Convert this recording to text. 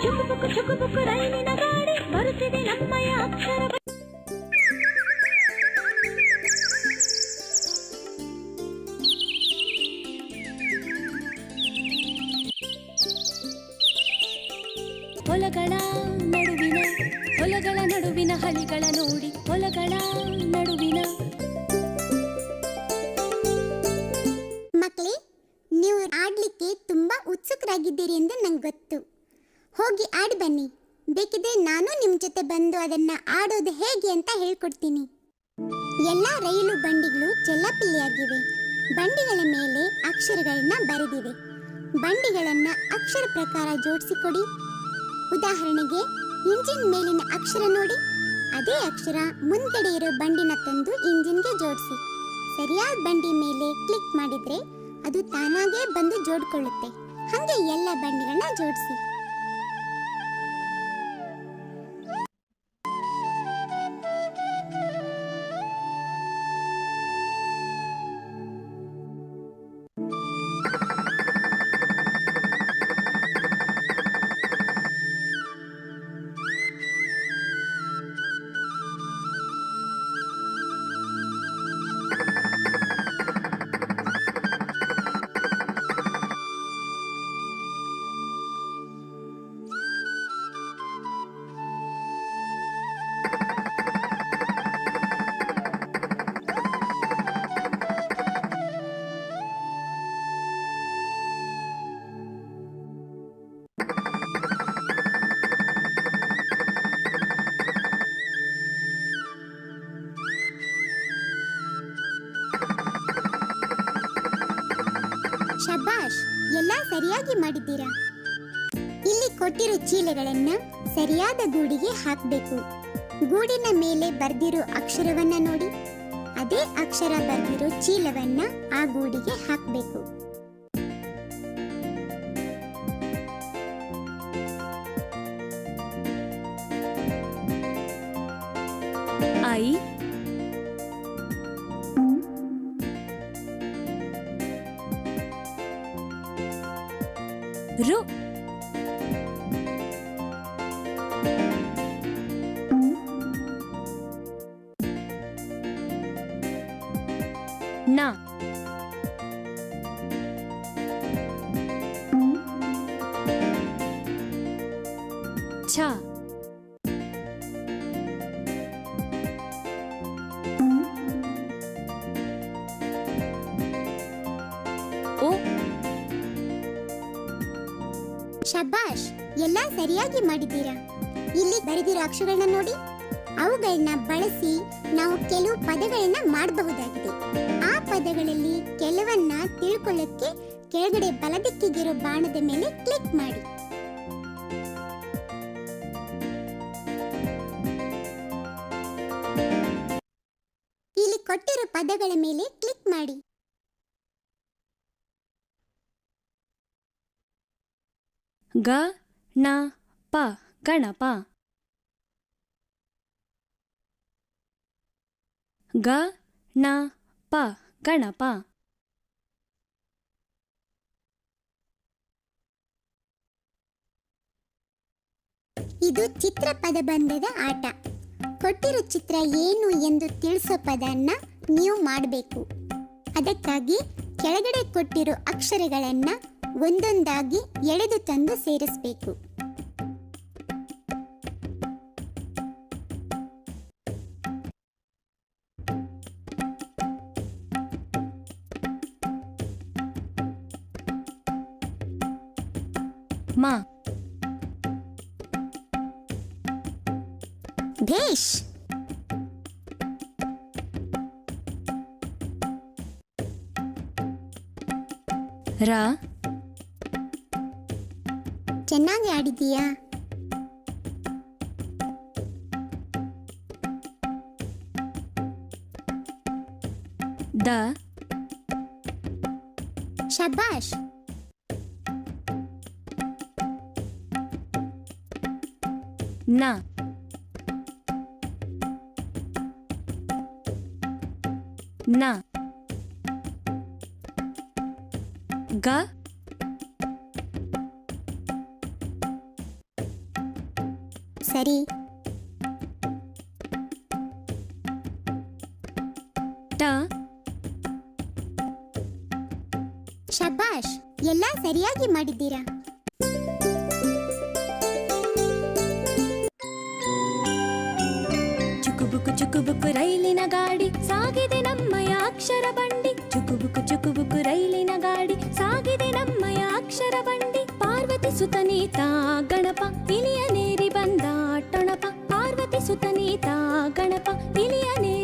ಚುಕು ಬುಕು ರೈಲಿನ ಗಾಡಿ ಬರುತ್ತಿದೆ ನಮ್ಮಯ ಅಕ್ಷರ. ಹೊಲಗಳ ನಡುವಿನ ಹಳಿಗಳ ನೋಡಿ, ಹೊಲಗಳ ನಡುವಿನ. ಮಕ್ಕಳೇ, ನೀವು ಆಡ್ಲಿಕ್ಕೆ ತುಂಬಾ ಉತ್ಸುಕರಾಗಿದ್ದೀರಿ ಎಂದು ನಂಗೆ ಗೊತ್ತು. ಹೋಗಿ ಆಡಿ ಬನ್ನಿ. ಬೇಕಿದ್ರೆ ನಾನು ನಿಮ್ಮ ಜೊತೆ ಬಂದು ಅದನ್ನ ಆಡೋದು ಹೇಗೆ ಅಂತ ಹೇಳ್ಕೊಡ್ತೀನಿ. ಎಲ್ಲ ರೈಲು ಬಂಡಿಗಳು ಚೆಲ್ಲಾಪಿಲ್ಲಿಯಾಗಿವೆ. ಬಂಡಿಗಳ ಮೇಲೆ ಅಕ್ಷರಗಳನ್ನ ಬರೆದಿವೆ. ಬಂಡಿಗಳನ್ನ ಅಕ್ಷರ ಪ್ರಕಾರ ಜೋಡಿಸಿಕೊಡಿ. ಉದಾಹರಣೆಗೆ, ಇಂಜಿನ್ ಮೇಲಿನ ಅಕ್ಷರ ನೋಡಿ, ಅದೇ ಅಕ್ಷರ ಮುಂದ್ಗಡೆ ಇರೋ ಬಂಡಿನ ತಂದು ಇಂಜಿನ್ಗೆ ಜೋಡಿಸಿ. ಸರಿಯಾದ ಬಂಡಿ ಮೇಲೆ ಕ್ಲಿಕ್ ಮಾಡಿದ್ರೆ ಅದು ತಾನಾಗೇ ಬಂದು ಜೋಡ್ಕೊಳ್ಳುತ್ತೆ. ಹಾಗೆ ಎಲ್ಲ ಬಂಡಿಗಳನ್ನ ಜೋಡಿಸಿ. ಶಬಾಷ್, ಎಲ್ಲ ಸರಿಯಾಗಿ ಮಾಡಿದ್ದೀರಾ. ಇಲ್ಲಿ ಕೊಟ್ಟಿರೋ ಚೀಲಗಳನ್ನ ಸರಿಯಾದ ಗೂಡಿಗೆ ಹಾಕಬೇಕು. ಗೂಡಿನ ಮೇಲೆ ಬರ್ದಿರೋ ಅಕ್ಷರವನ್ನ ನೋಡಿ, ಅದೇ ಅಕ್ಷರ ಬರ್ದಿರೋ ಚೀಲವನ್ನ ಆ ಗೂಡಿಗೆ ಹಾಕಬೇಕು. ಐ, ರು, ನ, ಛ, ಓ. ಶಬಾಷ್, ಎಲ್ಲ ಸರಿಯಾಗಿ ಮಾಡಿದ್ದೀರಾ. ಇಲ್ಲಿ ಬರೆದಿರೋ ಅಕ್ಷರಗಳನ್ನ ನೋಡಿ, ಅವುಗಳನ್ನ ಬಳಸಿ ನಾವು ಕೆಲವು ಪದಗಳನ್ನ ಮಾಡಬಹುದಾಗಿದೆ. ಆ ಪದಗಳಲ್ಲಿ ಕೆಲವನ್ನ ತಿಳ್ಕೊಳ್ಳಕ್ಕೆ ಕೆಳಗಡೆ ಬಲದಿಕ್ಕಿಗಿರೋ ಬಾಣದ ಮೇಲೆ ಕ್ಲಿಕ್ ಮಾಡಿ. ಇಲ್ಲಿ ಕೊಟ್ಟಿರೋ ಪದಗಳ ಮೇಲೆ ಕ್ಲಿಕ್ ಮಾಡಿ. ಗ, ನ, ಪ, ಗಣಪ. ಗ, ನ, ಪ, ಗಣಪ. ಇದು ಚಿತ್ರ ಪದಬಂಧದ ಆಟ. ಕೊಟ್ಟಿರೋ ಚಿತ್ರ ಏನು ಎಂದು ತಿಳಿಸೋ ಪದನ್ನ ನೀವು ಮಾಡಬೇಕು. ಅದಕ್ಕಾಗಿ ಕೆಳಗಡೆ ಕೊಟ್ಟಿರೋ ಅಕ್ಷರಗಳನ್ನ ಒಂದೊಂದಾಗಿ ಎಳೆದು ತಂದು ಸೇರಿಸಬೇಕು. ಮ, ಭೇಷ್. ರ, ಚೆನ್ನಾಗಿ ಆಡಿದೀಯಾ. ದ, ಶಬಾಷ್. ನ, ನ, ಗ, ಸರಿ. ಟ. ಶಬಾಷ್, ಎಲ್ಲ ಸರಿಯಾಗಿ ಮಾಡಿದ್ದೀರಾ. ಚುಕುಬುಕು ಚುಕುಬುಕು ರೈಲಿನ ಗಾಡಿ ಸಾಗಿದೆ ನಮ್ಮಯ ಅಕ್ಷರ ಬಂಡಿ. ಚುಕುಬುಕು ಚುಕುಬುಕು ರೈಲಿನ ಗಾಡಿ ಸಾಗಿದೆ ನಮ್ಮಯ ಅಕ್ಷರ ಬಂಡಿ. ಪಾರ್ವತಿ ಸುತನೀತ ಗಣಪ ಇಲಿಯ ನೇರಿ ಬಂದ ಟೊಣಪ. ಪಾರ್ವತಿ ಸುತನೀತ ಗಣಪ ಇಲಿಯ ನೇರಿ